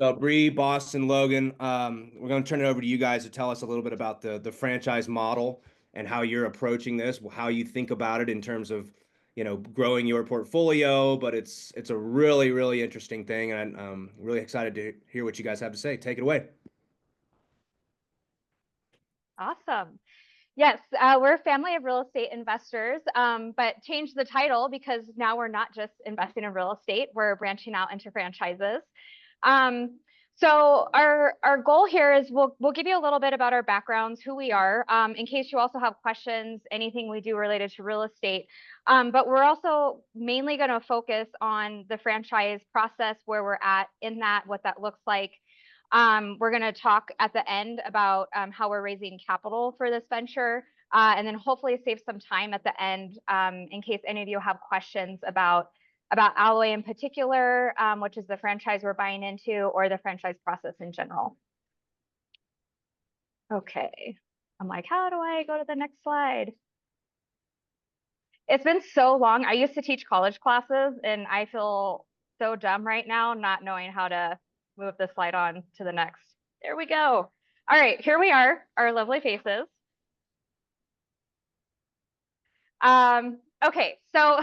So Bree, Boston, Logan, we're going to turn it over to you guys to tell us a little bit about the franchise model and how you're approaching this, how you think about it in terms of, growing your portfolio. But it's a really, really interesting thing, and I'm really excited to hear what you guys have to say. Take it away. Awesome. Yes, we're a family of real estate investors, but changed the title because now we're not just investing in real estate, we're branching out into franchises. Um, so our goal here is we'll give you a little bit about our backgrounds, who we are, in case you also have questions, anything we do related to real estate. But we're also mainly going to focus on the franchise process, where we're at in that, what that looks like. We're going to talk at the end about how we're raising capital for this venture, and then hopefully save some time at the end in case any of you have questions about Alloy in particular, which is the franchise we're buying into, or the franchise process in general. Okay. I'm like, how do I go to the next slide? It's been so long. I used to teach college classes, and I feel so dumb right now not knowing how to move the slide on to the next. There we go. All right, here we are, our lovely faces. Okay, so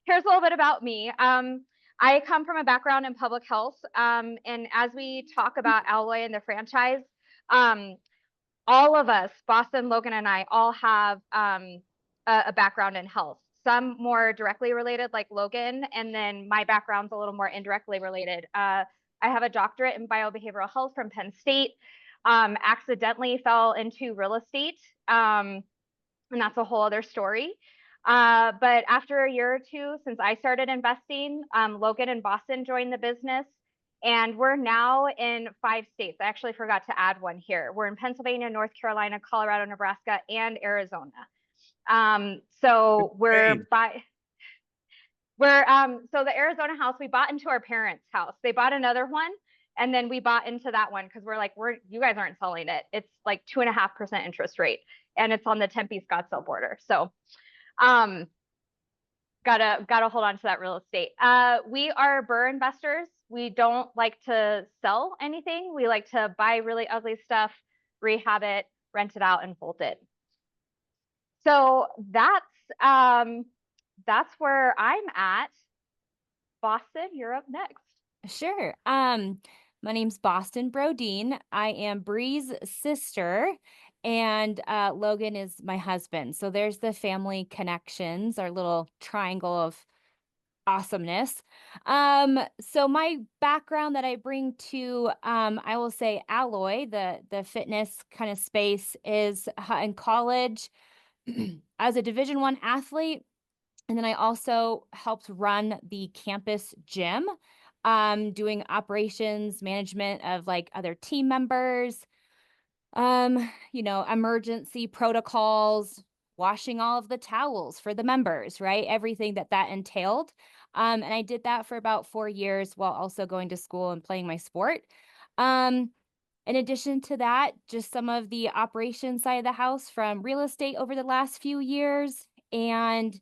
here's a little bit about me. I come from a background in public health. And as we talk about Alloy and the franchise, um, all of us, Boston, Logan, and I, all have a background in health. Some more directly related, like Logan, and then my background's a little more indirectly related. I have a doctorate in biobehavioral health from Penn State. Accidentally fell into real estate, and that's a whole other story. But after a year or two since I started investing, Logan and Boston joined the business, and we're now in 5 states. I actually forgot to add one here. We're in Pennsylvania, North Carolina, Colorado, Nebraska, and Arizona. So Hey, so the Arizona house we bought into our parents' house. They bought another one, and then we bought into that one because we're like, you guys aren't selling it. It's like 2.5% interest rate, and it's on the Tempe Scottsdale border. So um, gotta hold on to that real estate. We are burr investors. We don't like to sell anything. We like to buy really ugly stuff, rehab it, rent it out, and hold it. So that's where I'm at. Boston, you're up next. Sure. My name's Bostyn Brodine. I am Bree's sister, and Logan is my husband. So there's the family connections, our little triangle of awesomeness. So my background that I bring to, I will say Alloy, the fitness kind of space, is in college as a Division I athlete. And then I also helped run the campus gym, doing operations management of like other team members, emergency protocols, washing all of the towels for the members, right? Everything that entailed. And I did that for about 4 years while also going to school and playing my sport. Um, in addition to that, just some of the operation side of the house from real estate over the last few years. And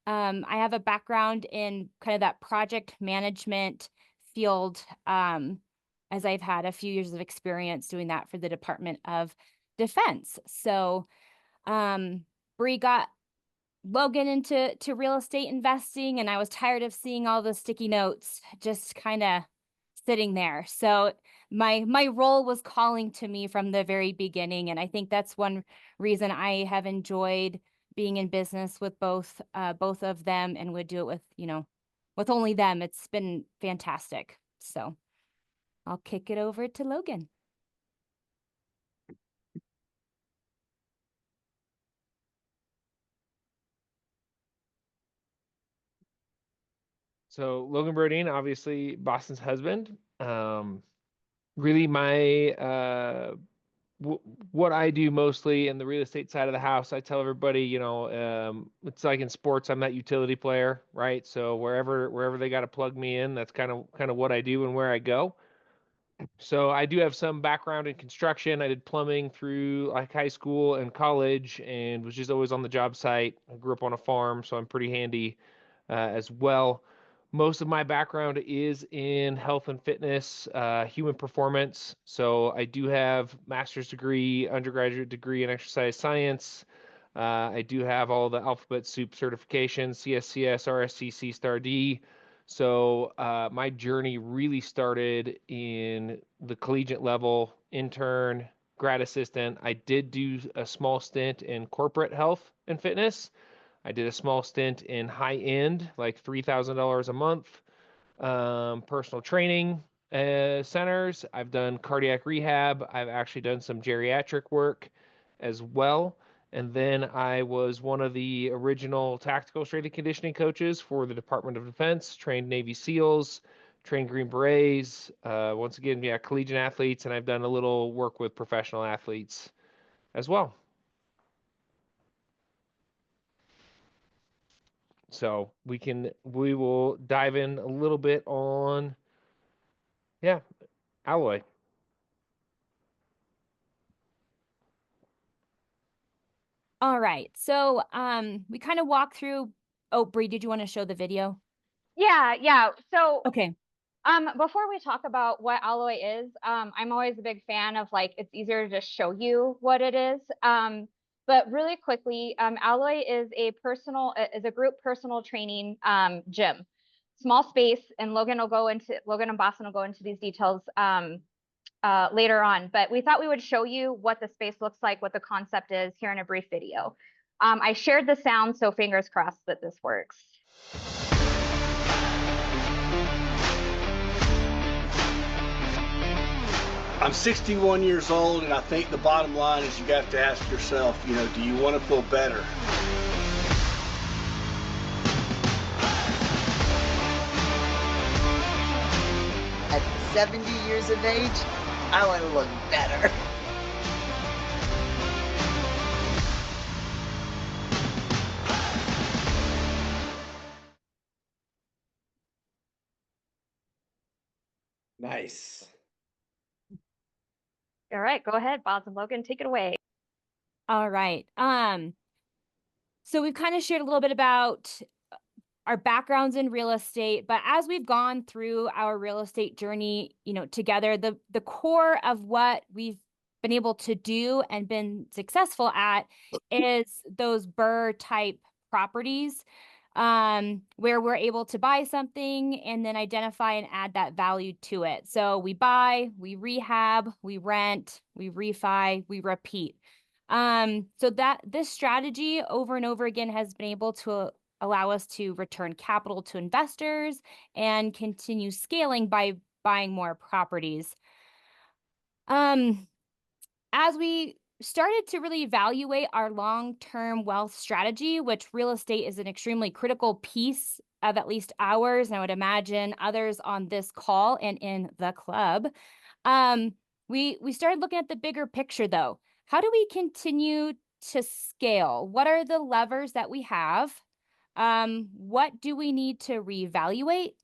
I have a background in kind of that project management field, as I've had a few years of experience doing that for the Department of Defense. So Bree got Logan into real estate investing, and I was tired of seeing all the sticky notes just kind of sitting there. So my role was calling to me from the very beginning, and I think that's one reason I have enjoyed being in business with both of them, and would do it with only them. It's been fantastic. So I'll kick it over to Logan. So Logan Brodine, obviously Boston's husband. Really, my what I do mostly in the real estate side of the house, I tell everybody, it's like in sports, I'm that utility player, right? So wherever they got to plug me in, that's kind of what I do and where I go. So I do have some background in construction. I did plumbing through like high school and college, and was just always on the job site. I grew up on a farm, so I'm pretty handy as well. Most of my background is in health and fitness, human performance. So I do have master's degree, undergraduate degree in exercise science. I do have all the alphabet soup certifications, CSCS, RSCC, Star D. So my journey really started in the collegiate level, intern, grad assistant. I did do a small stint in corporate health and fitness. I did a small stint in high end, like $3,000 a month, personal training centers. I've done cardiac rehab. I've actually done some geriatric work as well. And then I was one of the original tactical strength and conditioning coaches for the Department of Defense, trained Navy SEALs, trained Green Berets. Once again, yeah, collegiate athletes, and I've done a little work with professional athletes as well. So we will dive in a little bit on, yeah, alloy. All right. So we kind of walk through. Oh, Bree, did you want to show the video? Yeah. So Okay. before we talk about what alloy is, I'm always a big fan of like it's easier to just show you what it is. But really quickly, alloy is a group personal training gym, small space, and Logan and Boston will go into these details later on. But we thought we would show you what the space looks like, what the concept is here in a brief video. I shared the sound, so fingers crossed that this works. I'm 61 years old, and I think the bottom line is you have to ask yourself, you know, do you want to feel better? At 70 years of age, I want to look better. Nice. All right, go ahead, Boz and Logan, take it away. All right. So we've kind of shared a little bit about our backgrounds in real estate, but as we've gone through our real estate journey, together, the core of what we've been able to do and been successful at is those BRRRR type properties, where we're able to buy something and then identify and add that value to it. So we buy, we rehab, we rent, we refi, we repeat. So that this strategy over and over again has been able to allow us to return capital to investors and continue scaling by buying more properties. As we started to really evaluate our long-term wealth strategy, which real estate is an extremely critical piece of at least ours, and I would imagine others on this call and in the club, we started looking at the bigger picture though. How do we continue to scale? What are the levers that we have? What do we need to reevaluate?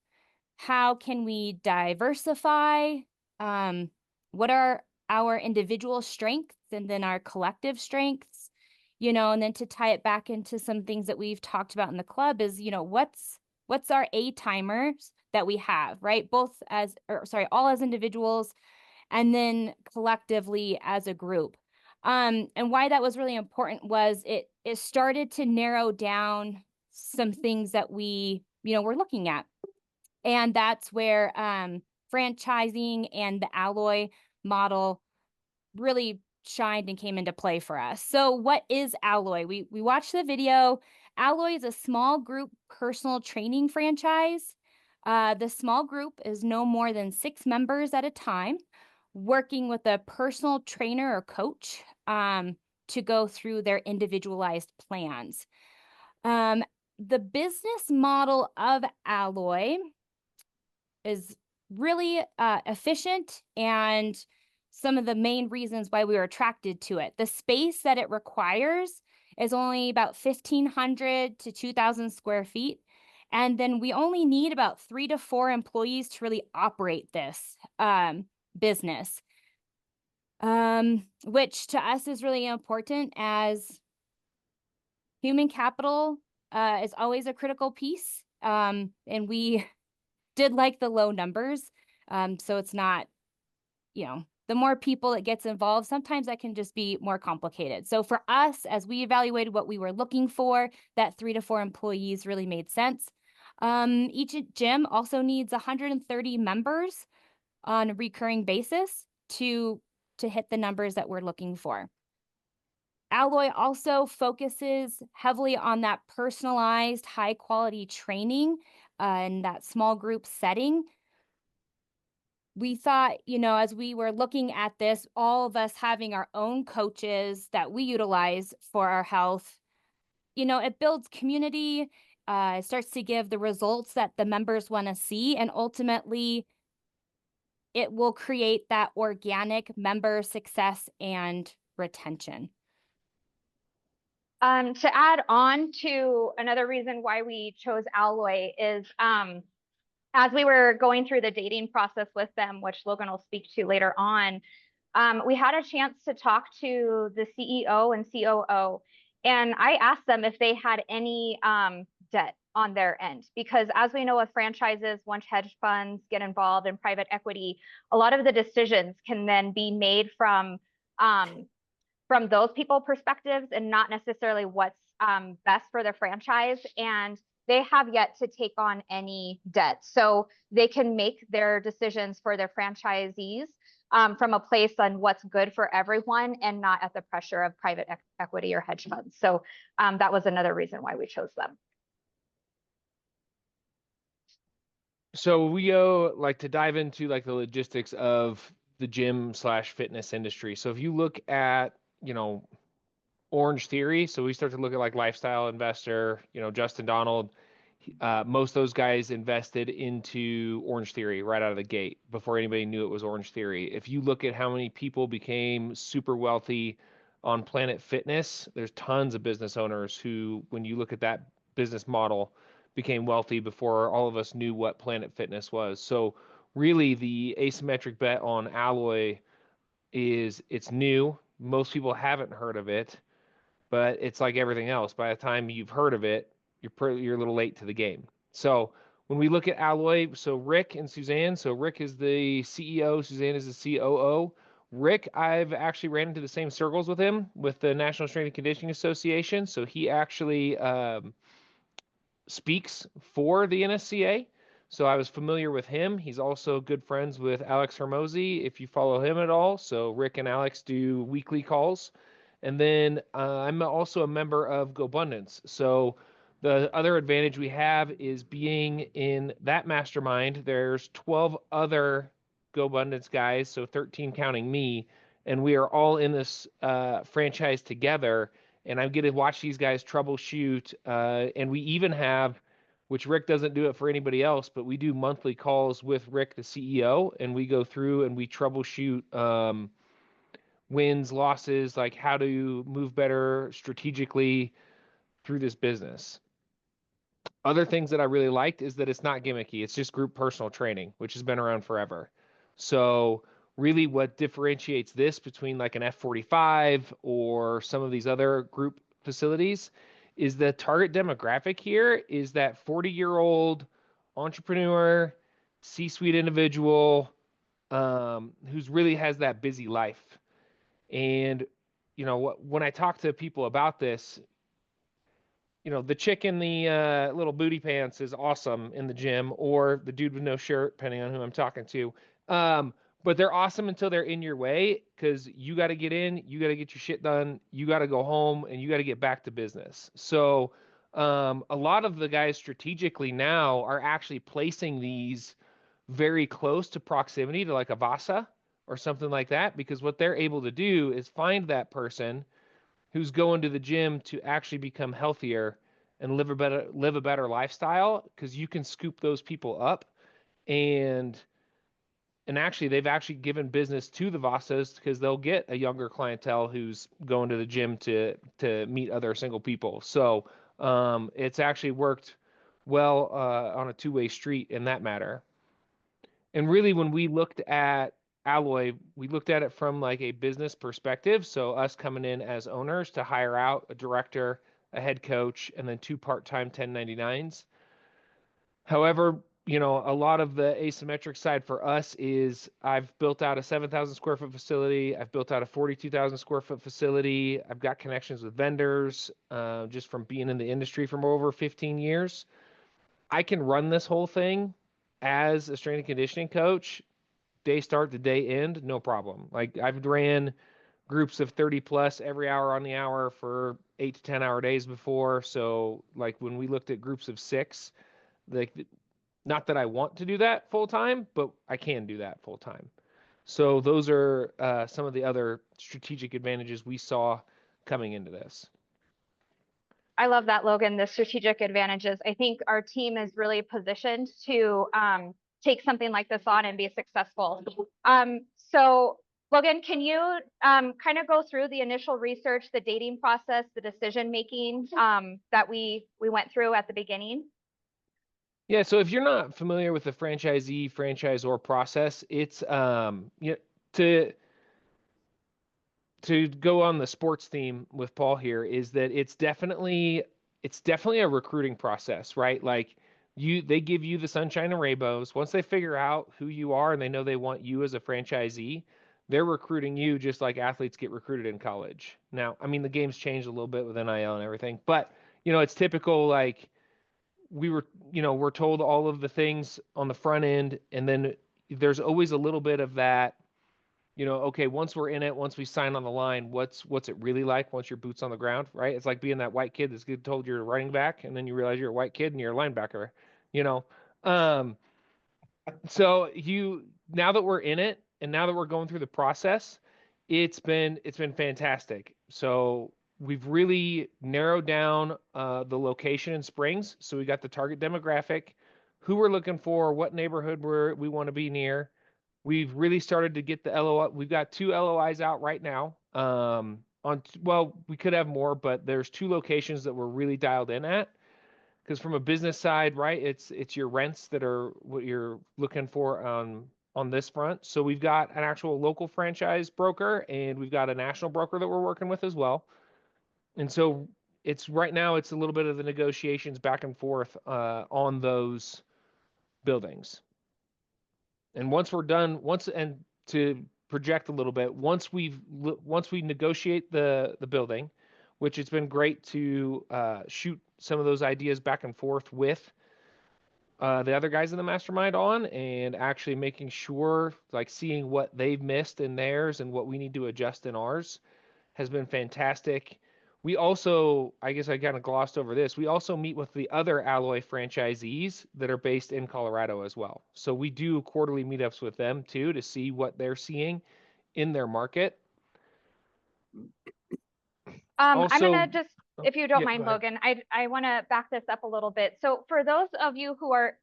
How can we diversify? What are our individual strengths and then our collective strengths? And then to tie it back into some things that we've talked about in the club is, what's our A-timers that we have, right? All as individuals and then collectively as a group. And why that was really important was it started to narrow down some things that we, we're looking at. And that's where franchising and the alloy model really shined and came into play for us. So what is alloy? We watched the video. Alloy is a small group personal training franchise. The small group is no more than 6 members at a time, working with a personal trainer or coach to go through their individualized plans. The business model of alloy is really efficient, and some of the main reasons why we were attracted to it. The space that it requires is only about 1,500 to 2,000 square feet. And then we only need about 3 to 4 employees to really operate this business, which to us is really important, as human capital is always a critical piece. And we did like the low numbers. So it's not, the more people that gets involved, sometimes that can just be more complicated. So for us, as we evaluated what we were looking for, that 3 to 4 employees really made sense. Each gym also needs 130 members on a recurring basis to hit the numbers that we're looking for. Alloy also focuses heavily on that personalized, high quality training in that small group setting. We thought, as we were looking at this, all of us having our own coaches that we utilize for our health, it builds community, it starts to give the results that the members want to see, and ultimately it will create that organic member success and retention. To add on to another reason why we chose Alloy is as we were going through the dating process with them, which Logan will speak to later on, we had a chance to talk to the CEO and COO, and I asked them if they had any debt on their end, because as we know with franchises, once hedge funds get involved in private equity, a lot of the decisions can then be made from those people perspectives and not necessarily what's best for the franchise. And they have yet to take on any debt. So they can make their decisions for their franchisees from a place on what's good for everyone and not at the pressure of private equity or hedge funds. So that was another reason why we chose them. So we go to dive into the logistics of the gym / fitness industry. So if you look at, Orange Theory, so we start to look at Lifestyle Investor, Justin Donald, most of those guys invested into Orange Theory right out of the gate before anybody knew it was Orange Theory. If you look at how many people became super wealthy on Planet Fitness, there's tons of business owners who, when you look at that business model, became wealthy before all of us knew what Planet Fitness was. So really the asymmetric bet on Alloy is it's new. Most people haven't heard of it, but it's like everything else. By the time you've heard of it, you're a little late to the game. So when we look at Alloy, so Rick and Suzanne, so Rick is the CEO, Suzanne is the COO. Rick, I've actually ran into the same circles with him with the National Strength and Conditioning Association. So he actually speaks for the NSCA. So I was familiar with him. He's also good friends with Alex Hermosi, if you follow him at all. So Rick and Alex do weekly calls. And then I'm also a member of GoBundance. So the other advantage we have is being in that mastermind. There's 12 other GoBundance guys, so 13 counting me, and we are all in this franchise together. And I'm getting to watch these guys troubleshoot. And we even have, which Rick doesn't do it for anybody else, but we do monthly calls with Rick, the CEO, and we go through and we troubleshoot wins, losses, how to move better strategically through this business. Other things that I really liked is that it's not gimmicky. It's just group personal training, which has been around forever. So really what differentiates this between an F45 or some of these other group facilities is the target demographic here is that 40-year-old entrepreneur, C-suite individual who's really has that busy life. And, when I talk to people about this, the chick in the little booty pants is awesome in the gym, or the dude with no shirt, depending on who I'm talking to. But they're awesome until they're in your way, because you got to get in, you got to get your shit done, you got to go home, and you got to get back to business. So a lot of the guys strategically now are actually placing these very close to proximity to a Vasa or something like that, because what they're able to do is find that person who's going to the gym to actually become healthier and live a better lifestyle, because you can scoop those people up. And actually they've actually given business to the Vasas, because they'll get a younger clientele who's going to the gym to meet other single people. So it's actually worked well on a two-way street in that matter. And really, when we looked at Alloy, we looked at it from a business perspective. So us coming in as owners to hire out a director, a head coach, and then 2 part-time 1099s. However, you know, a lot of the asymmetric side for us is I've built out a 7,000 square foot facility. I've built out a 42,000 square foot facility. I've got connections with vendors just from being in the industry for over 15 years. I can run this whole thing as a strength and conditioning coach, day start to day end, no problem. Like I've ran groups of 30 plus every hour on the hour for 8 to 10 hour days before. So like when we looked at groups of 6, like not that I want to do that full time, but I can do that full time. So those are some of the other strategic advantages we saw coming into this. I love that, Logan, the strategic advantages. I think our team is really positioned to take something like this on and be successful. So Logan, can you kind of go through the initial research, the dating process, the decision making that we went through at the beginning? Yeah, so if you're not familiar with the franchisee franchisor process, it's you know, to go on the sports theme with Paul here is that it's definitely a recruiting process, right? Like they give you the sunshine and rainbows. Once they figure out who you are and they know they want you as a franchisee, they're recruiting you just like athletes get recruited in college. Now, I mean the game's changed a little bit with NIL and everything, but you know, it's typical like we're told all of the things on the front end, and then there's always a little bit of that, you know, okay, once we're in it, once we sign on the line, what's it really like once your boots on the ground, right? It's like being that white kid that's told you're a running back, and then you realize you're a white kid and you're a linebacker, you know. So now that we're in it, and now that we're going through the process, it's been fantastic. So we've really narrowed down the location in Springs. So we got the target demographic, who we're looking for, what neighborhood we want to be near. We've really started to get the LOI. We've got 2 LOIs out right now. Well, we could have more, but there's 2 locations that we're really dialed in at. Because from a business side, right, it's your rents that are what you're looking for on this front. So we've got an actual local franchise broker, and we've got a national broker that we're working with as well. And so right now it's a little bit of the negotiations back and forth on those buildings. And once we're done, and to project a little bit, once we negotiate the building, which it's been great to shoot some of those ideas back and forth with the other guys in the mastermind on, and actually making sure, like seeing what they've missed in theirs and what we need to adjust in ours has been fantastic. We also, I guess I kind of glossed over this, we also meet with the other Alloy franchisees that are based in Colorado as well. So we do quarterly meetups with them too to see what they're seeing in their market. I'm gonna just, if you don't yeah, mind, Logan, I want to back this up a little bit. So for those of you who are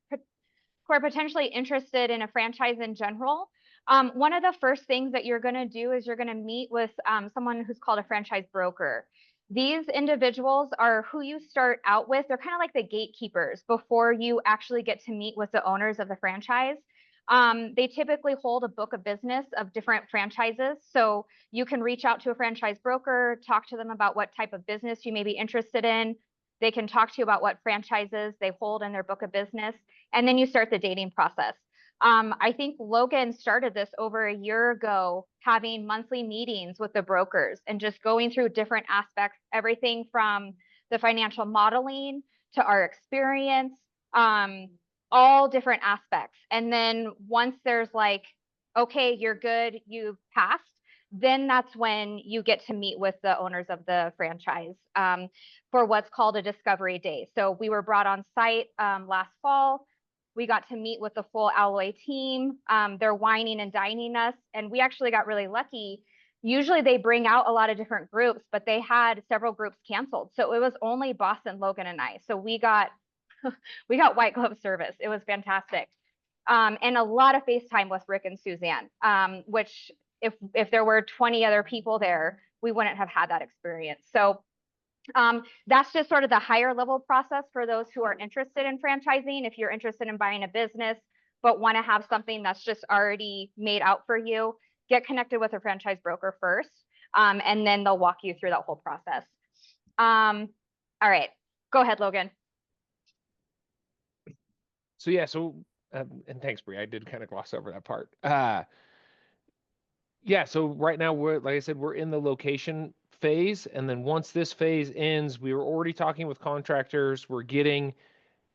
potentially interested in a franchise in general, one of the first things that you're going to do is you're going to meet with someone who's called a franchise broker. These individuals are who you start out with. They're kind of like the gatekeepers before you actually get to meet with the owners of the franchise. They typically hold a book of business of different franchises. So you can reach out to a franchise broker, talk to them about what type of business you may be interested in. They can talk to you about what franchises they hold in their book of business. And then you start the dating process. I think Logan started this over a year ago, having monthly meetings with the brokers and just going through different aspects, everything from the financial modeling to our experience, all different aspects. And then once there's like, okay, you're good, you've passed, then that's when you get to meet with the owners of the franchise for what's called a discovery day. So we were brought on site last fall. We got to meet with the full Alloy team. They're wining and dining us. And we actually got really lucky. Usually they bring out a lot of different groups, but they had several groups canceled. So it was only Bostyn, Logan, and I. So we got white glove service. It was fantastic. And a lot of FaceTime with Rick and Suzanne, which if there were 20 other people there, we wouldn't have had that experience. So that's just sort of the higher level process for those who are interested in franchising. If you're interested in buying a business, but want to have something that's just already made out for you, get connected with a franchise broker first. And then they'll walk you through that whole process. All right, go ahead, Logan. So yeah, so and thanks, Brea. I did kind of gloss over that part. Yeah, so right now we're, like I said, we're in the location phase, and then once this phase ends, we were already talking with contractors. We're getting,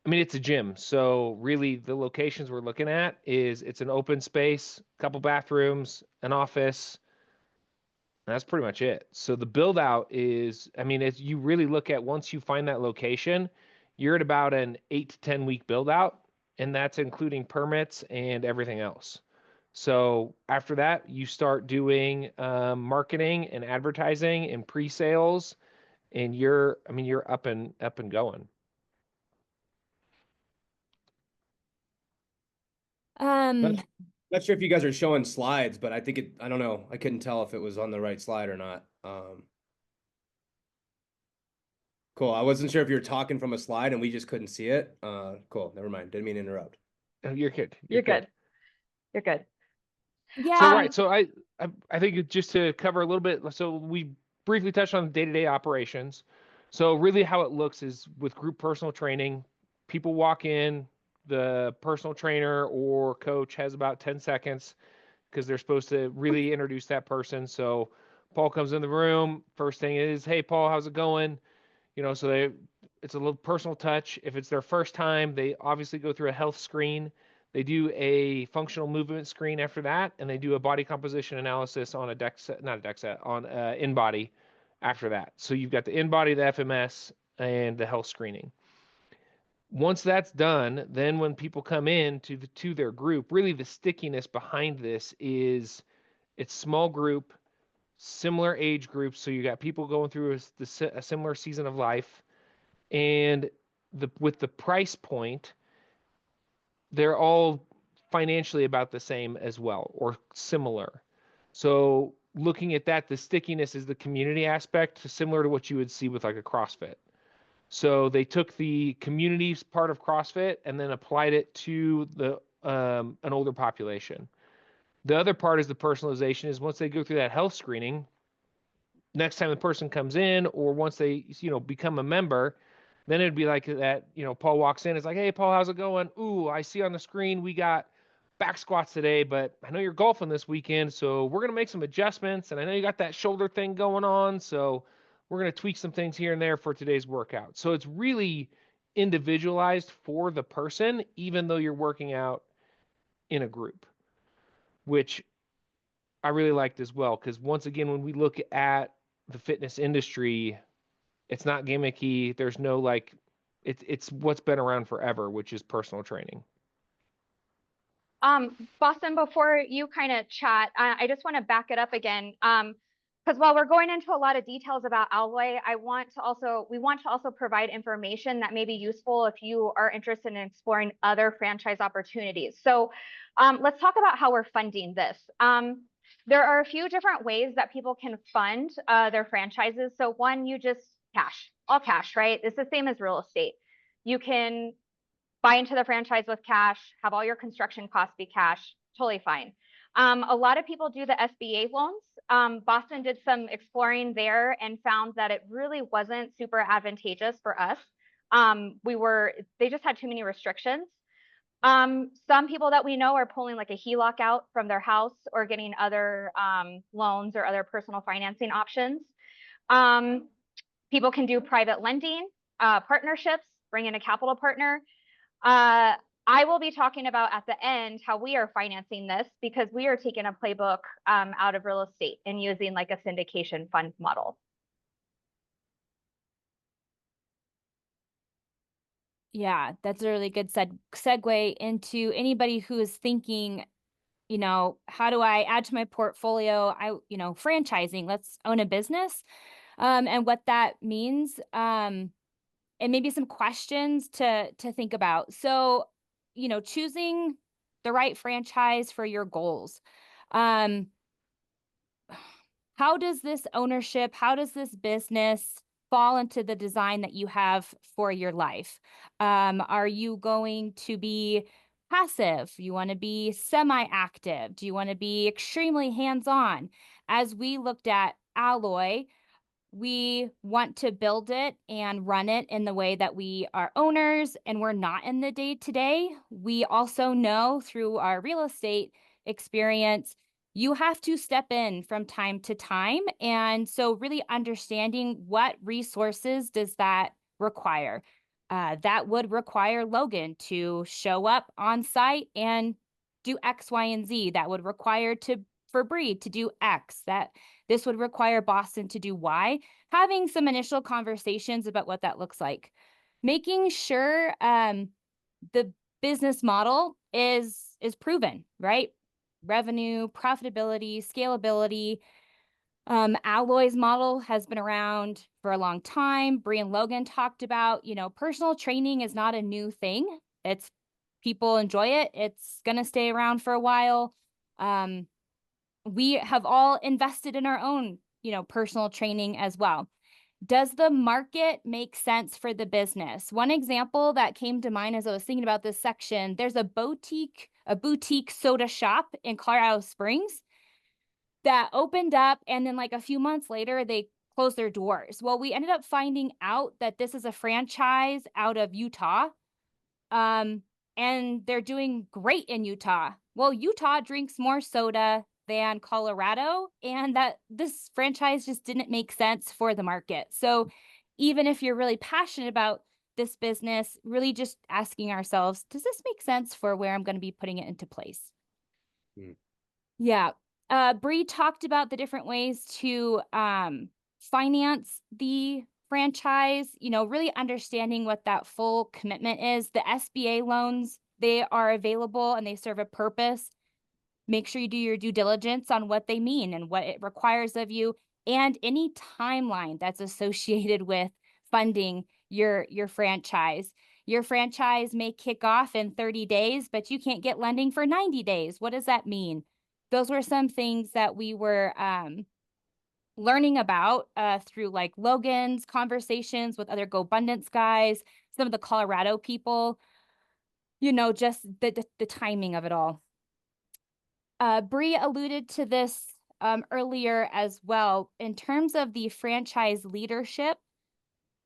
I mean, it's a gym, so really the locations we're looking at is it's an open space, couple bathrooms, an office. That's pretty much it. So the build out is, I mean, if you really look at once you find that location, you're at about an 8 to 10 week build out, and that's including permits and everything else. So after that, you start doing marketing and advertising and pre-sales, and I mean, you're up and going. Um, Not sure if you guys are showing slides, but I think I don't know. I couldn't tell if it was on the right slide or not. Cool. I wasn't sure if you were talking from a slide and we just couldn't see it. Cool. Never mind. Didn't mean to interrupt. Oh, you're good. You're good. You're good. yeah. So right, so I think just to cover a little bit, so we briefly touched on day-to-day operations. So really how it looks is with group personal training, people walk in, the personal trainer or coach has about 10 seconds because they're supposed to really introduce that person. So Paul comes in the room, first thing is, "Hey Paul, how's it going?" So it's a little personal touch. If it's their first time, they obviously go through a health screen. They do a functional movement screen after that, and they do a body composition analysis on a DEXA, not a DEXA, on in-body after that. So you've got the in-body, the FMS, and the health screening. Once that's done, then when people come in to their group, really the stickiness behind this is it's small group, similar age groups. So you got people going through a similar season of life, and with the price point, they're all financially about the same as well or similar. So looking at that, the stickiness is the community aspect, similar to what you would see with like a CrossFit. So they took the community part of CrossFit and then applied it to an older population. The other part is the personalization is once they go through that health screening, next time the person comes in or once they, become a member, then it'd be like that, Paul walks in, it's like, "Hey, Paul, how's it going? Ooh, I see on the screen we got back squats today, but I know you're golfing this weekend, so we're going to make some adjustments. And I know you got that shoulder thing going on, so we're going to tweak some things here and there for today's workout." So it's really individualized for the person, even though you're working out in a group, which I really liked as well. Because once again, when we look at the fitness industry, it's not gimmicky. There's no it's what's been around forever, which is personal training. Boston, before you kind of chat, I just want to back it up again. Because while we're going into a lot of details about Alloy, we want to also provide information that may be useful if you are interested in exploring other franchise opportunities. So let's talk about how we're funding this. There are a few different ways that people can fund their franchises. So one, you just all cash, right? It's the same as real estate. You can buy into the franchise with cash, have all your construction costs be cash, totally fine. A lot of people do the SBA loans. Boston did some exploring there and found that it really wasn't super advantageous for us. They just had too many restrictions. Some people that we know are pulling like a HELOC out from their house or getting other loans or other personal financing options. People can do private lending, partnerships, bring in a capital partner. I will be talking about at the end how we are financing this because we are taking a playbook out of real estate and using like a syndication fund model. Yeah, that's a really good segue into anybody who is thinking, how do I add to my portfolio? Franchising, let's own a business, and what that means, and maybe some questions to think about. So, choosing the right franchise for your goals. How does this ownership, how does this business fall into the design that you have for your life? Are you going to be passive? You want to be semi-active? Do you want to be extremely hands-on? As we looked at Alloy, We want to build it and run it in the way that we are owners and we're not in the day to day. We also know through our real estate experience, you have to step in from time to time. And so, really understanding what resources does that require. That would require Logan to show up on site and do X, Y, and Z. That would require for Brea to do X. That this would require Bostyn to do Y. Having some initial conversations about what that looks like. Making sure the business model is proven, right? Revenue, profitability, scalability. Alloy's model has been around for a long time. Brea and Logan talked about, personal training is not a new thing. It's people enjoy it. It's going to stay around for a while. We have all invested in our own, personal training as well. Does the market make sense for the business? One example that came to mind as I was thinking about this section, there's a boutique soda shop in Colorado Springs that opened up, and then like a few months later, they closed their doors. Well, we ended up finding out that this is a franchise out of Utah, and they're doing great in Utah. Well, Utah drinks more soda than Colorado, and that this franchise just didn't make sense for the market. So even if you're really passionate about this business, really just asking ourselves, does this make sense for where I'm going to be putting it into place? Yeah. Brea talked about the different ways to finance the franchise, really understanding what that full commitment is. The SBA loans, they are available and they serve a purpose. Make sure you do your due diligence on what they mean and what it requires of you, and any timeline that's associated with funding your franchise. Your franchise may kick off in 30 days, but you can't get lending for 90 days. What does that mean? Those were some things that we were learning about through like Logan's conversations with other GoBundance guys, some of the Colorado people, just the timing of it all. Brea alluded to this earlier as well in terms of the franchise leadership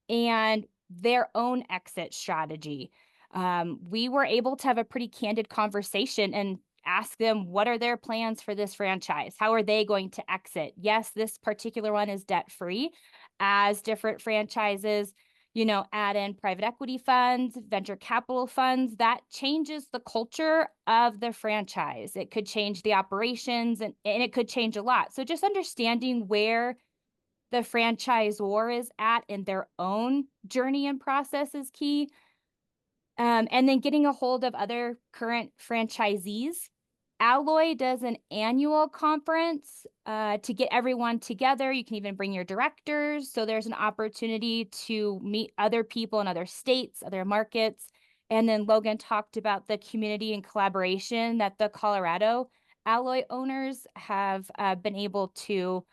and their own exit strategy. We were able to have a pretty candid conversation and ask them, what are their plans for this franchise? How are they going to exit? Yes, this particular one is debt-free. As different franchises, add in private equity funds, venture capital funds, that changes the culture of the franchise. It could change the operations and it could change a lot. So just understanding where the franchisor is at in their own journey and process is key. And then getting a hold of other current franchisees. Alloy does an annual conference to get everyone together. You can even bring your directors. So there's an opportunity to meet other people in other states, other markets. And then Logan talked about the community and collaboration that the Colorado Alloy owners have been able to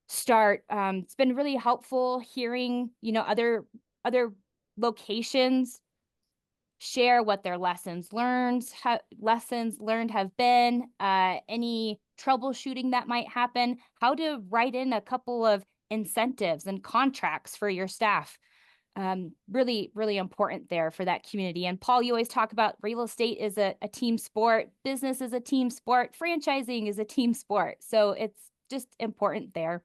start. It's been really helpful hearing, other locations share what their lessons learned have been, any troubleshooting that might happen, how to write in a couple of incentives and contracts for your staff. Really, really important there for that community. And Paul, you always talk about real estate is a team sport, business is a team sport, franchising is a team sport. So it's just important there.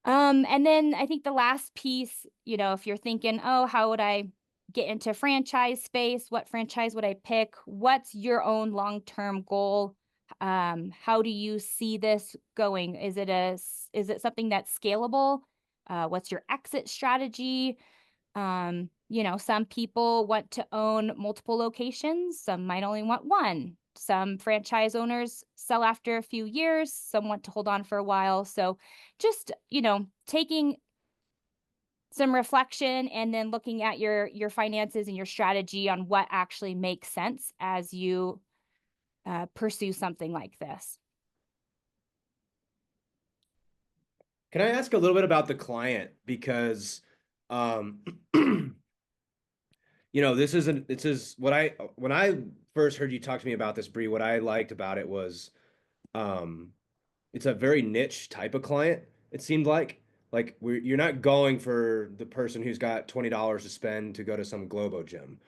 And then I think the last piece, if you're thinking, oh, how would I get into franchise space? What franchise would I pick? What's your own long-term goal? How do you see this going? Is it something that's scalable? What's your exit strategy? Some people want to own multiple locations. Some might only want one. Some franchise owners sell after a few years. Some want to hold on for a while. So just, taking some reflection and then looking at your finances and your strategy on what actually makes sense as you pursue something like this. Can I ask a little bit about the client? Because, this is when I first heard you talk to me about this, Brea, what I liked about it was, it's a very niche type of client. It seemed like Like you're not going for the person who's got $20 to spend to go to some Globo gym.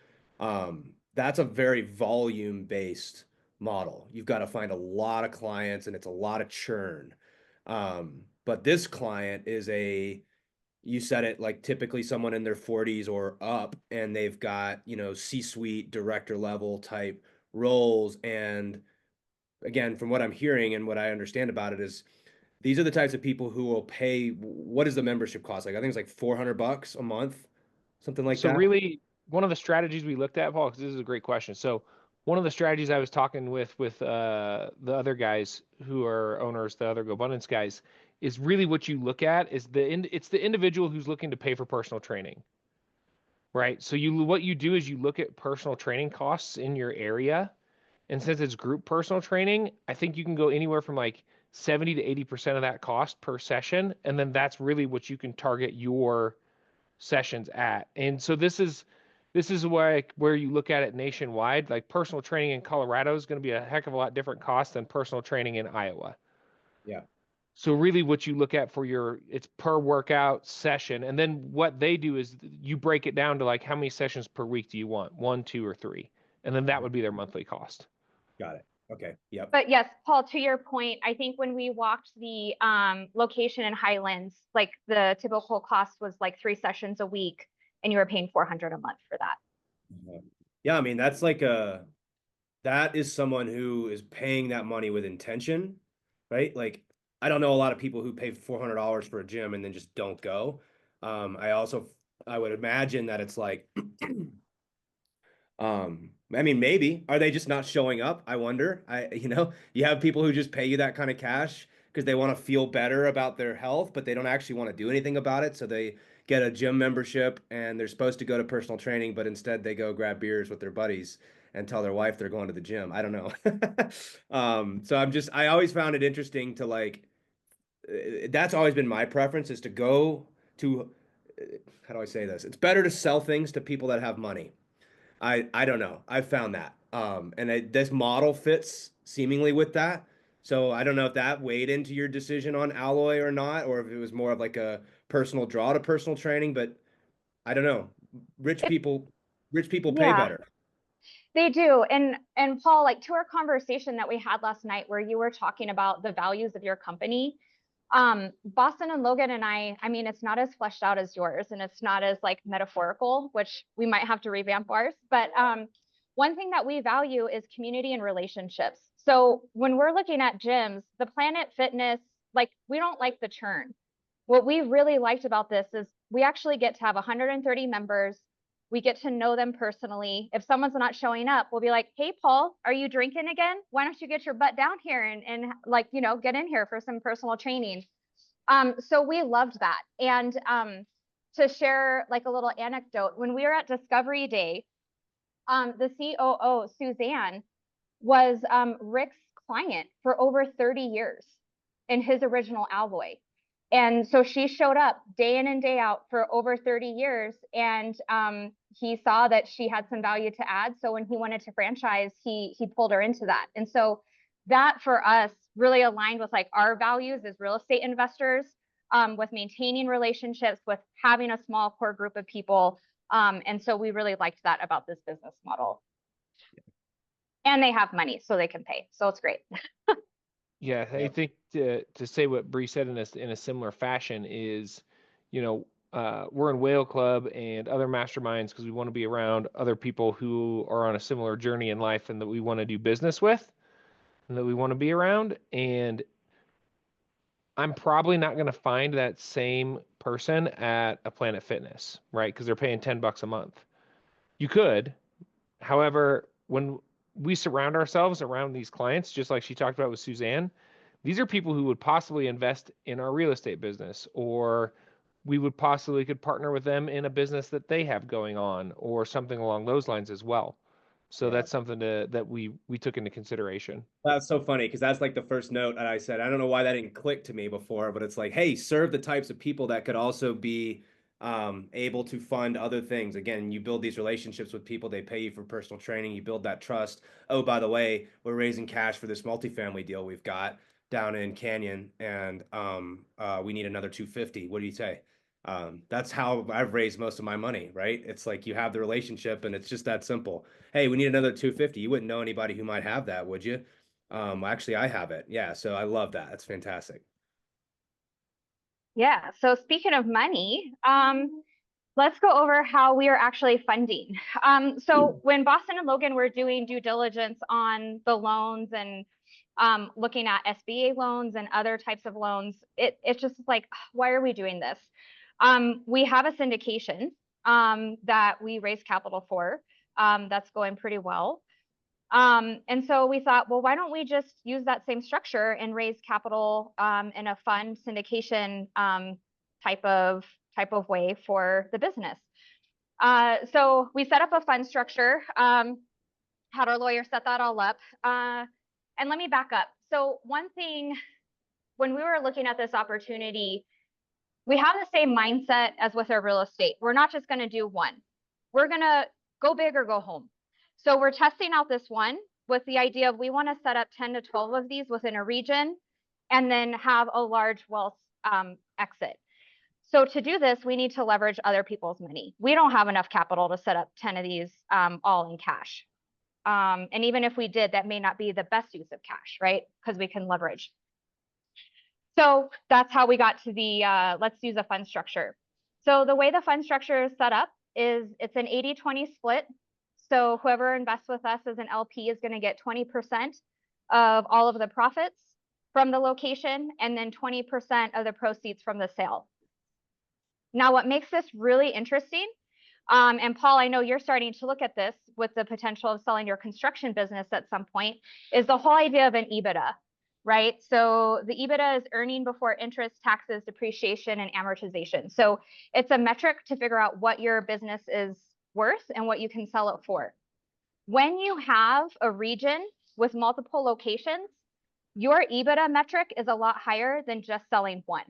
That's a very volume based model. You've got to find a lot of clients and it's a lot of churn. But this client is you said it, like typically someone in their 40s or up, and they've got, C-suite director level type roles. And again, from what I'm hearing and what I understand about it is these are the types of people who will pay. What is the membership cost? Like, I think it's like $400 a month, something like So that. really, one of the strategies we looked at, Paul, because this is a great question. So one of the strategies I was talking with the other guys who are owners, the other GoBundance guys, is really what you look at is it's the individual who's looking to pay for personal training, right? So what you do is you look at personal training costs in your area, and since it's group personal training, I think you can go anywhere from like 70 to 80% of that cost per session, and then that's really what you can target your sessions at. And so this is where you look at it nationwide. Like personal training in Colorado is going to be a heck of a lot different cost than personal training in Iowa. Yeah. So really what you look at for it's per workout session. And then what they do is you break it down to like how many sessions per week do you want? 1, 2, or 3. And then that would be their monthly cost. Got it. Okay. Yep. But yes, Paul, to your point, I think when we walked the location in Highlands, like the typical cost was like 3 sessions a week, and you were paying $400 a month for that. Yeah. I mean, that is someone who is paying that money with intention, right? Like, I don't know a lot of people who pay $400 for a gym and then just don't go. I would imagine that it's like, I mean, maybe are they just not showing up? I wonder. You have people who just pay you that kind of cash because they want to feel better about their health, but they don't actually want to do anything about it. So they get a gym membership and they're supposed to go to personal training, but instead they go grab beers with their buddies and tell their wife they're going to the gym. I don't know. I always found it interesting to like, that's always been my preference is to go to, how do I say this? It's better to sell things to people that have money. I don't know. I've found that. This model fits seemingly with that. So I don't know if that weighed into your decision on Alloy or not, or if it was more of like a personal draw to personal training, but I don't know. Rich people pay Yeah, better. they do. And Paul, like to our conversation that we had last night where you were talking about the values of your company, Bostyn and Logan and I mean, it's not as fleshed out as yours and it's not as like metaphorical, which we might have to revamp ours. But one thing that we value is community and relationships. So when we're looking at gyms, the Planet Fitness, like we don't like the churn. What we really liked about this is we actually get to have 130 members. We get to know them personally. If someone's not showing up, we'll be like, hey, Paul, are you drinking again? Why don't you get your butt down here and like, get in here for some personal training? So we loved that. And to share like a little anecdote, when we were at Discovery Day, the COO, Suzanne, was Rick's client for over 30 years in his original Alloy. And so she showed up day in and day out for over 30 years. And he saw that she had some value to add. So when he wanted to franchise, he pulled her into that. And so that for us really aligned with like our values as real estate investors, with maintaining relationships, with having a small core group of people. And so we really liked that about this business model. And they have money, so they can pay. So it's great. Yeah, I think to say what Bree said in a similar fashion is, we're in Whale Club and other masterminds because we want to be around other people who are on a similar journey in life and that we want to do business with and that we want to be around. And I'm probably not going to find that same person at a Planet Fitness, right? Because they're paying $10 a month. You could, however, when we surround ourselves around these clients, just like she talked about with Suzanne, these are people who would possibly invest in our real estate business, or we would possibly could partner with them in a business that they have going on, or something along those lines as well. So that's something that we took into consideration. That's so funny because that's like the first note that I said. I don't know why that didn't click to me before, but it's like, hey, serve the types of people that could also be able to fund other things. Again, you build these relationships with people, they pay you for personal training, you build that trust. Oh, by the way, we're raising cash for this multifamily deal we've got. down in Canyon, and we need another 250. What do you say? That's how I've raised most of my money, right? It's like you have the relationship and it's just that simple. Hey, we need another 250. You wouldn't know anybody who might have that, would you? Actually, I have it. Yeah, so I love that. That's fantastic. Yeah. So speaking of money, let's go over how we are actually funding. So when Bostyn and Logan were doing due diligence on the loans and looking at SBA loans and other types of loans, it's just like, why are we doing this? We have a syndication that we raise capital for that's going pretty well. And so we thought, well, why don't we just use that same structure and raise capital in a fund syndication type of way for the business. So we set up a fund structure, had our lawyer set that all up. And let me back up. So one thing, when we were looking at this opportunity, we have the same mindset as with our real estate. We're not just going to do one. We're going to go big or go home. So we're testing out this one with the idea of we want to set up 10 to 12 of these within a region and then have a large wealth exit. So to do this, we need to leverage other people's money. We don't have enough capital to set up 10 of these all in cash. And even if we did, that may not be the best use of cash, right? Because we can leverage. So that's how we got to the let's use a fund structure. So the way the fund structure is set up is it's an 80-20 split. So whoever invests with us as an LP is going to get 20% of all of the profits from the location and then 20% of the proceeds from the sale. Now, what makes this really interesting, and Paul, I know you're starting to look at this with the potential of selling your construction business at some point, is the whole idea of an EBITDA, right? So the EBITDA is earning before interest, taxes, depreciation, and amortization. So it's a metric to figure out what your business is worth and what you can sell it for. When you have a region with multiple locations, your EBITDA metric is a lot higher than just selling one.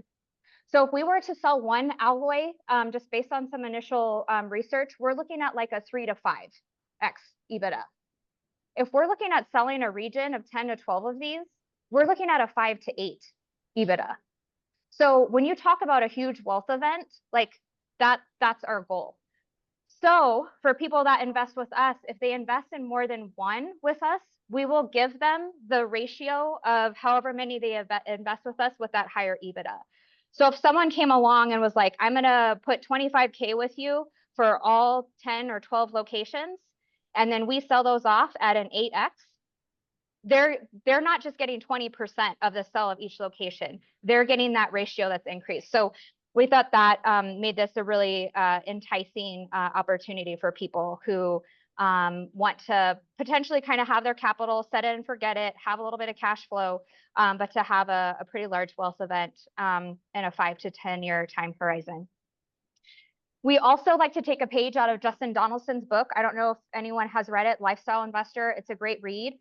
So if we were to sell one alloy, just based on some initial research, we're looking at like a 3 to 5x EBITDA. If we're looking at selling a region of 10 to 12 of these, we're looking at a 5 to 8 EBITDA. So when you talk about a huge wealth event, like that's our goal. So for people that invest with us, if they invest in more than one with us, we will give them the ratio of however many they invest with us with that higher EBITDA. So if someone came along and was like, I'm going to put 25K with you for all 10 or 12 locations, and then we sell those off at an 8x, they're not just getting 20% of the sell of each location. They're getting that ratio that's increased. So we thought that made this a really enticing opportunity for people who want to potentially kind of have their capital, set it and forget it, have a little bit of cash flow, but to have a pretty large wealth event in a 5 to 10 year time horizon. We also like to take a page out of Justin Donaldson's book. I don't know if anyone has read it, Lifestyle Investor. It's a great read.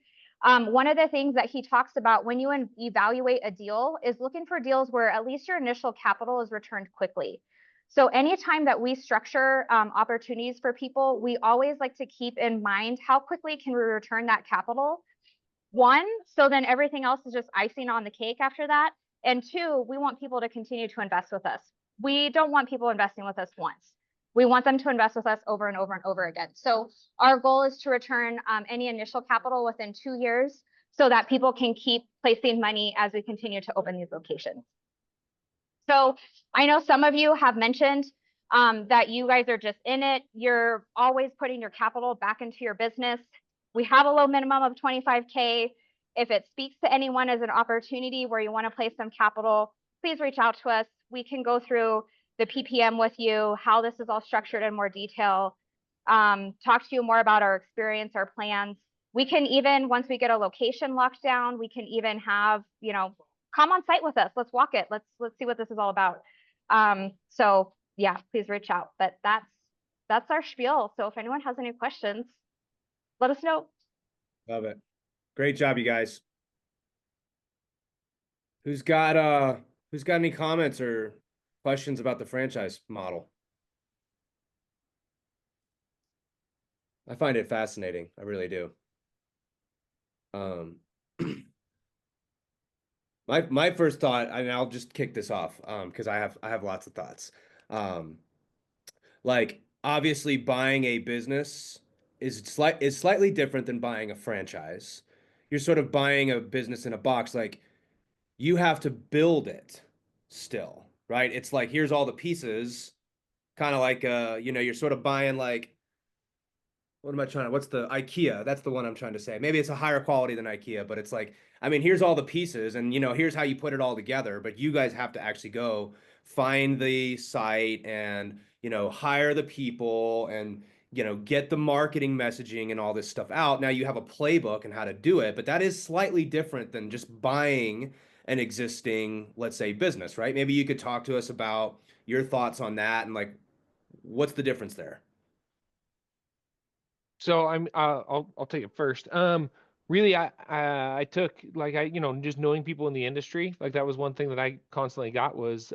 One of the things that he talks about when you evaluate a deal is looking for deals where at least your initial capital is returned quickly. So anytime that we structure opportunities for people, we always like to keep in mind how quickly can we return that capital. One, so then everything else is just icing on the cake after that. And two, we want people to continue to invest with us. We don't want people investing with us once. We want them to invest with us over and over and over again. So our goal is to return any initial capital within 2 years so that people can keep placing money as we continue to open these locations. So I know some of you have mentioned that you guys are just in it. You're always putting your capital back into your business. We have a low minimum of 25K. If it speaks to anyone as an opportunity where you want to place some capital, please reach out to us. We can go through the PPM with you, how this is all structured in more detail, talk to you more about our experience, our plans. We can even, once we get a location locked down, we can even have, you know, come on site with us. Let's walk it. Let's see what this is all about. So yeah, please reach out. But that's our spiel. So if anyone has any questions, let us know. Love it. Great job, you guys. Who's got any comments or questions about the franchise model? I find it fascinating. I really do. My first thought, and I'll just kick this off, because I have lots of thoughts. Um, like obviously buying a business is slightly different than buying a franchise. You're sort of buying a business in a box, like you have to build it still, right? It's like here's all the pieces, kind of like you're sort of buying like what am I trying to, what's the IKEA? That's the one I'm trying to say. Maybe it's a higher quality than IKEA, but it's like, I mean, here's all the pieces and here's how you put it all together, but you guys have to actually go find the site and, hire the people and, get the marketing messaging and all this stuff out. Now you have a playbook and how to do it, but that is slightly different than just buying an existing, let's say, business, right? Maybe you could talk to us about your thoughts on that and like, what's the difference there? So I'll take it first. Really, I took like just knowing people in the industry, like that was one thing that I constantly got was,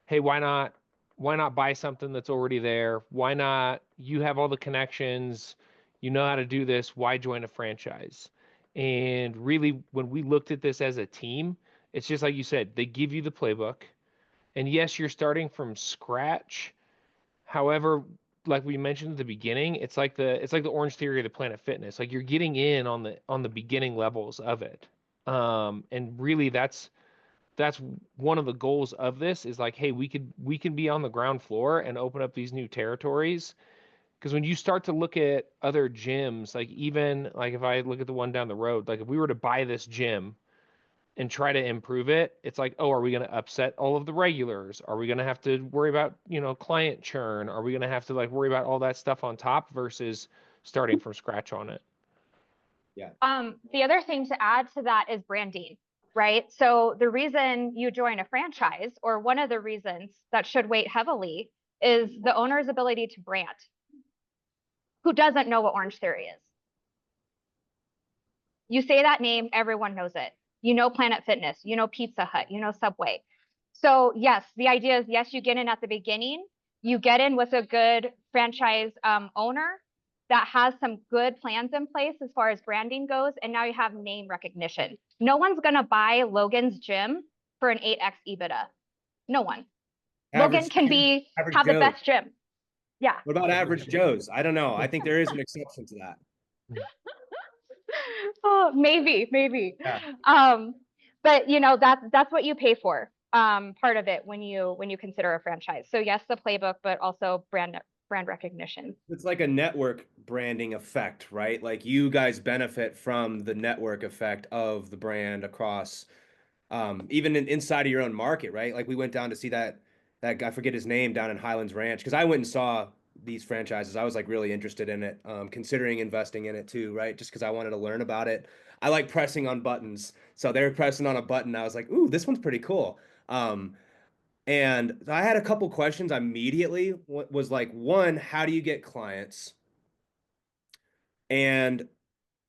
hey, why not buy something that's already there? Why not? You have all the connections, you know how to do this. Why join a franchise? And really, when we looked at this as a team, it's just like you said, they give you the playbook, and yes, you're starting from scratch. However, like we mentioned at the beginning, it's like the Orange Theory of the Planet Fitness. Like you're getting in on the beginning levels of it. And really that's one of the goals of this is like, hey, we can be on the ground floor and open up these new territories. Because when you start to look at other gyms, like even like if I look at the one down the road, like if we were to buy this gym and try to improve it, it's like, oh, are we going to upset all of the regulars? Are we going to have to worry about, client churn? Are we going to have to like worry about all that stuff on top versus starting from scratch on it? Yeah. The other thing to add to that is branding, right? So the reason you join a franchise, or one of the reasons that should weight heavily, is the owner's ability to brand. Who doesn't know what Orange Theory is? You say that name, everyone knows it. You know Planet Fitness, you know Pizza Hut, you know Subway. So yes, the idea is yes, you get in at the beginning, you get in with a good franchise owner that has some good plans in place as far as branding goes, and now you have name recognition. No one's gonna buy Logan's gym for an 8x EBITDA. No one. Logan can Average have the Joe. best gym. Yeah. What about average Joes? I don't know. I think there is an exception to that. Oh, maybe. Yeah. But that's what you pay for. Part of it when you consider a franchise. So yes, the playbook, but also brand recognition. It's like a network branding effect, right? Like you guys benefit from the network effect of the brand across even inside of your own market, right? Like we went down to see that guy, I forget his name, down in Highlands Ranch because I went and saw these franchises. I was like really interested in it, considering investing in it too, right? Just because I wanted to learn about it. I like pressing on buttons, so they were pressing on a button. I was like, "Ooh, this one's pretty cool." And I had a couple questions immediately. What was like, one, how do you get clients? And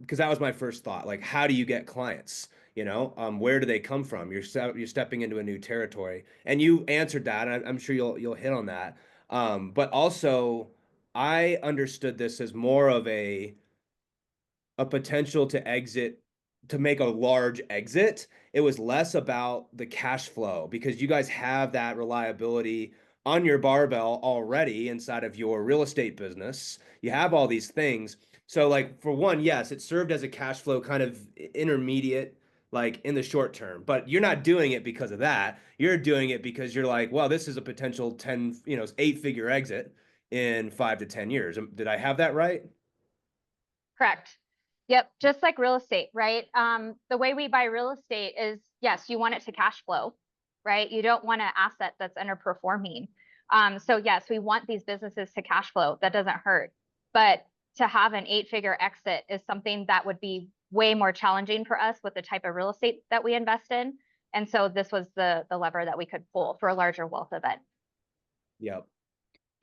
because that was my first thought, like, how do you get clients? Where do they come from? You're stepping into a new territory, and you answered that. And I'm sure you'll hit on that. But also, I understood this as more of a potential to exit, to make a large exit. It was less about the cash flow because you guys have that reliability on your barbell already inside of your real estate business. You have all these things. So, like, for one, yes, it served as a cash flow kind of intermediate, like in the short term, but you're not doing it because of that. You're doing it because you're like, well, this is a potential 10, 8-figure exit in 5 to 10 years. Did I have that right? Correct. Yep, just like real estate, right? The way we buy real estate is yes, you want it to cash flow, right? You don't want an asset that's underperforming. So yes, we want these businesses to cash flow. That doesn't hurt. But to have an 8-figure exit is something that would be way more challenging for us with the type of real estate that we invest in. And so this was the lever that we could pull for a larger wealth event. Yep.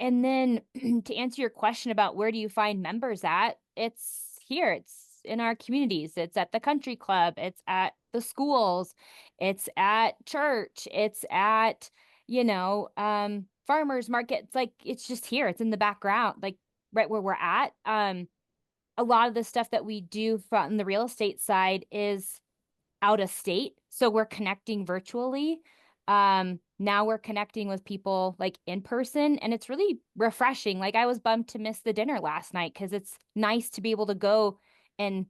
And then to answer your question about where do you find members at, it's here, it's in our communities, it's at the country club, it's at the schools, it's at church, it's at, farmers markets. Like it's just here, it's in the background, like right where we're at. A lot of the stuff that we do from the real estate side is out of state. So we're connecting virtually. Now we're connecting with people like in person, and it's really refreshing. Like I was bummed to miss the dinner last night because it's nice to be able to go and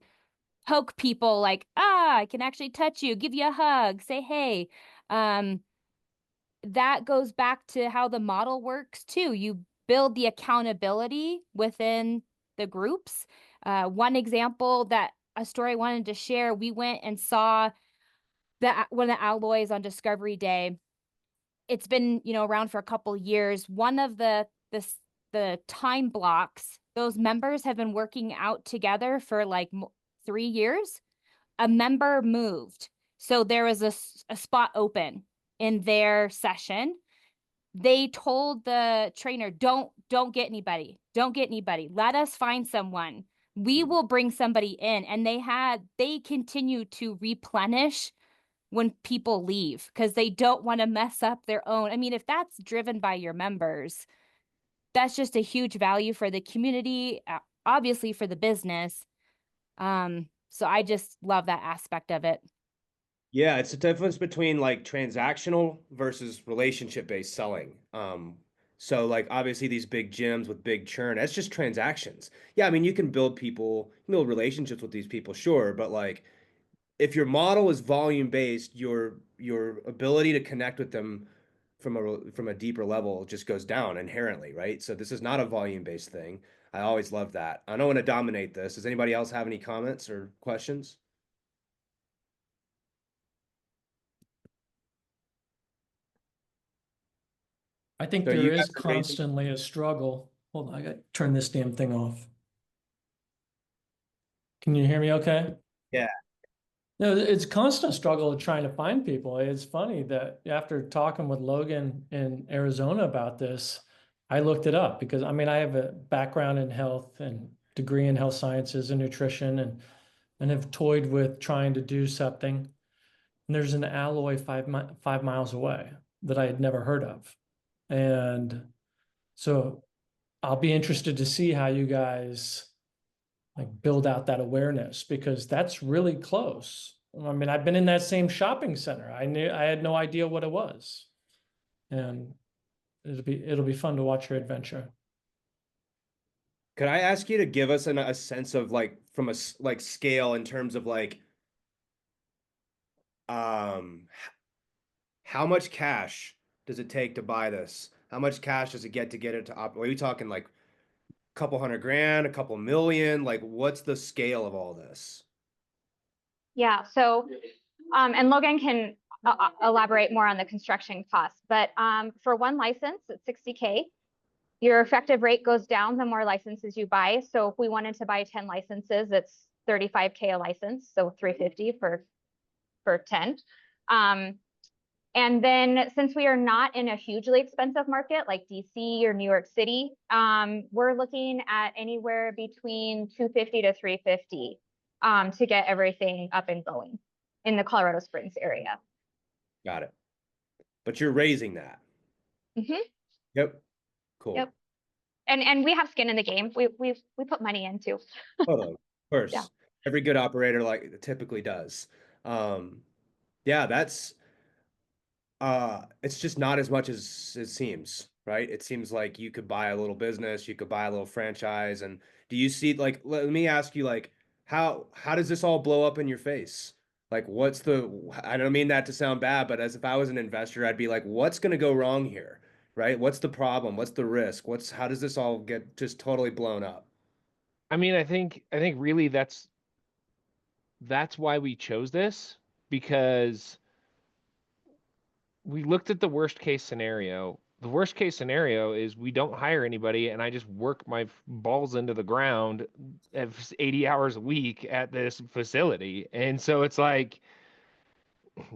poke people like, I can actually touch you, give you a hug, say hey. That goes back to how the model works too. You build the accountability within the groups. One example that a story I wanted to share, we went and saw one of the alloys on Discovery Day. It's been, around for a couple years. One of the time blocks, those members have been working out together for like 3 years. A member moved. So there was a spot open in their session. They told the trainer, don't get anybody. Don't get anybody. Let us find someone. We will bring somebody in. And they continue to replenish when people leave because they don't want to mess up their own. I mean, if that's driven by your members, that's just a huge value for the community, obviously for the business. So I just love that aspect of it. Yeah, it's the difference between like transactional versus relationship-based selling. So like obviously these big gyms with big churn, that's just transactions. Yeah, I mean you can build relationships with these people, sure, but like if your model is volume based, your ability to connect with them from a deeper level just goes down inherently, right? So this is not a volume based thing. I always love that. I don't want to dominate this. Does anybody else have any comments or questions? I think So there you is guys are raising. constantly a struggle. Hold on, I got to turn this damn thing off. Can you hear me okay? Yeah. No, it's a constant struggle of trying to find people. It's funny that after talking with Logan in Arizona about this, I looked it up because I mean I have a background in health and degree in health sciences and nutrition and have toyed with trying to do something. And there's an alloy 5 miles away that I had never heard of. And so I'll be interested to see how you guys like build out that awareness because that's really close. I mean, I've been in that same shopping center. I had no idea what it was. And it'll be fun to watch your adventure. Could I ask you to give us a sense of like from like scale in terms of like um how much cash does it take to buy this? How much cash does it get it to operate? Are we talking like a couple hundred grand, a couple million? Like what's the scale of all this? Yeah. So, and Logan can elaborate more on the construction costs, but for one license, it's 60K. Your effective rate goes down the more licenses you buy. So if we wanted to buy 10 licenses, it's 35K a license, so 350 for 10. And then since we are not in a hugely expensive market like DC or New York City, we're looking at anywhere between 250 to 350 to get everything up and going in the Colorado Springs area. Got it. But you're raising that. Mm-hmm. Yep. Cool. Yep. And we have skin in the game. We put money into. Totally. Of course. Yeah. Every good operator like typically does. Yeah, that's it's just not as much as it seems, right? It seems like you could buy a little business, you could buy a little franchise. And do you see like let me ask you like how does this all blow up in your face? Like I don't mean that to sound bad, but as if I was an investor, I'd be like, what's gonna go wrong here? Right? What's the problem? What's the risk? How does this all get just totally blown up? I mean, I think really that's why we chose this because we looked at the worst case scenario. The worst case scenario is we don't hire anybody and I just work my balls into the ground at 80 hours a week at this facility. And so it's like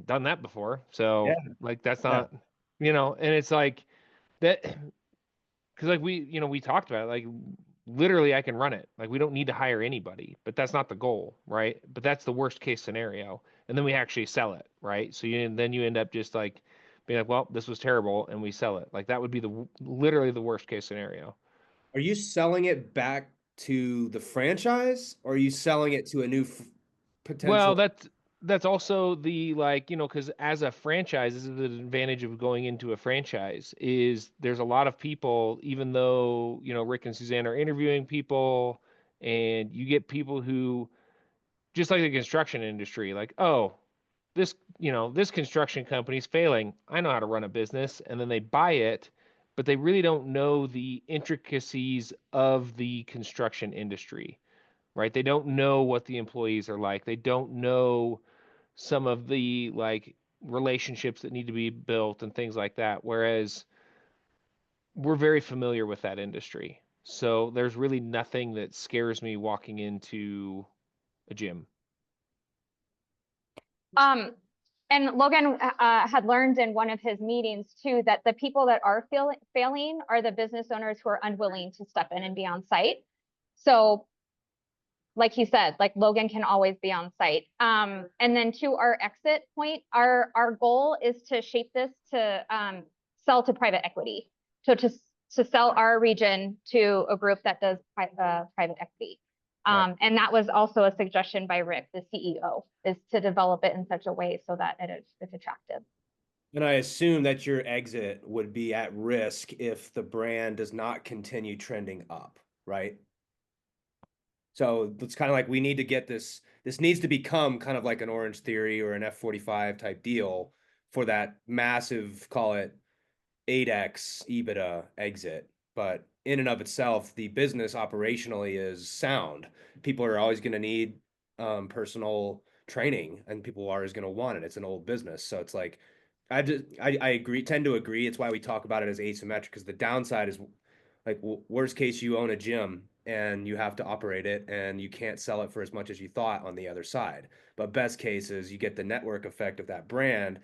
done that before. So Yeah. like that's Yeah. not, and it's like that because like we talked about it, like literally I can run it. Like we don't need to hire anybody, but that's not the goal, right? But that's the worst case scenario. And then we actually sell it, right? So then you end up just like being like, well, this was terrible, and we sell it. Like that would be literally the worst case scenario. Are you selling it back to the franchise or are you selling it to a new Well, potential? that's also the like, because as a franchise, this is the advantage of going into a franchise is there's a lot of people, even though, Rick and Suzanne are interviewing people, and you get people who, just like the construction industry, like, oh, this construction company's failing. I know how to run a business, and then they buy it, but they really don't know the intricacies of the construction industry, right? They don't know what the employees are like. They don't know some of the like relationships that need to be built and things like that. Whereas we're very familiar with that industry. So there's really nothing that scares me walking into a gym. And Logan had learned in one of his meetings too that the people that are failing are the business owners who are unwilling to step in and be on site. So, like he said, like Logan can always be on site. And then to our exit point, our goal is to shape this to sell to private equity. So to sell our region to a group that does private equity. And that was also a suggestion by Rick, the CEO, is to develop it in such a way so that it's attractive. And I assume that your exit would be at risk if the brand does not continue trending up, right? So it's kind of like we need to get this. This needs to become kind of like an Orange Theory or an F45 type deal for that massive, call it 8x EBITDA exit. But in and of itself, the business operationally is sound. People are always going to need personal training, and people are always going to want it. It's an old business, so it's like I agree, tend to agree. It's why we talk about it as asymmetric, because the downside is like worst case, you own a gym and you have to operate it, and you can't sell it for as much as you thought on the other side. But best case is you get the network effect of that brand,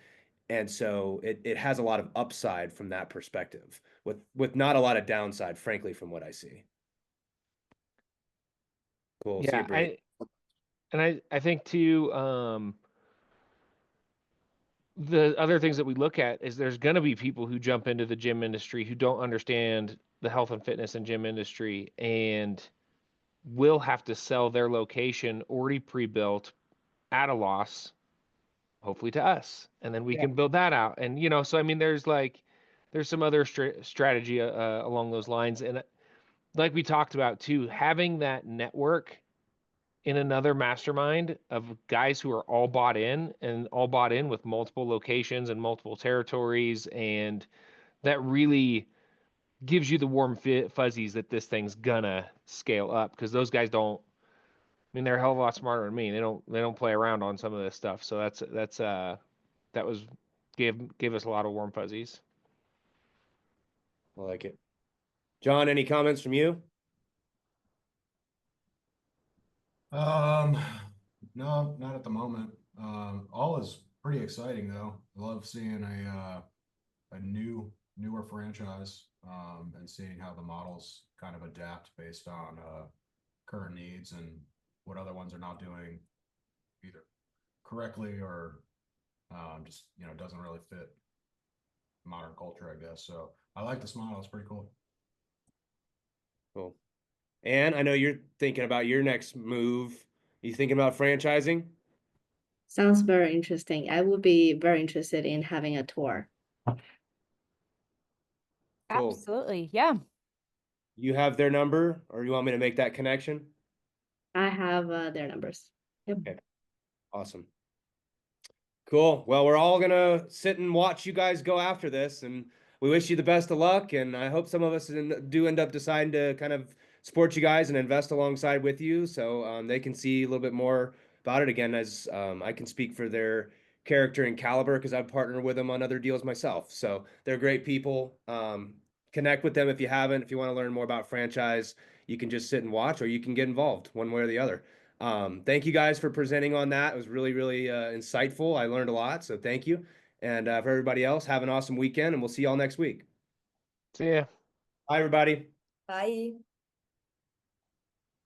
and so it has a lot of upside from that perspective, with not a lot of downside, frankly, from what I see. Cool. See you, Yeah, Brady. I think too, the other things that we look at is there's going to be people who jump into the gym industry who don't understand the health and fitness and gym industry, and will have to sell their location already pre-built at a loss, hopefully to us, and then we can build that out. And so I mean, there's some other strategy along those lines, and like we talked about too, having that network in another mastermind of guys who are all bought in and all bought in with multiple locations and multiple territories, and that really gives you the warm fuzzies that this thing's gonna scale up, because those guys don't, I mean, they're a hell of a lot smarter than me. They don't play around on some of this stuff. So that was gave us a lot of warm fuzzies. I like it. John, any comments from you? No, not at the moment. All is pretty exciting though. I love seeing a newer franchise, and seeing how the models kind of adapt based on current needs and what other ones are not doing either correctly or just doesn't really fit modern culture, I guess. So I like this model. It's pretty cool. Cool. And I know you're thinking about your next move. You thinking about franchising? Sounds very interesting. I would be very interested in having a tour. Cool. Absolutely. Yeah. You have their number, or you want me to make that connection? I have their numbers. Yep. Okay. Awesome. Cool. Well, we're all gonna sit and watch you guys go after this, and we wish you the best of luck. And I hope some of us do end up deciding to kind of support you guys and invest alongside with you, so they can see a little bit more about it. Again, as I can speak for their character and caliber, because I've partnered with them on other deals myself. So they're great people. Connect with them if you haven't. If you want to learn more about franchise, you can just sit and watch, or you can get involved one way or the other. Thank you guys for presenting on that. It was really, really insightful. I learned a lot, so thank you. And for everybody else, have an awesome weekend, and we'll see y'all next week. See ya. Bye, everybody. Bye.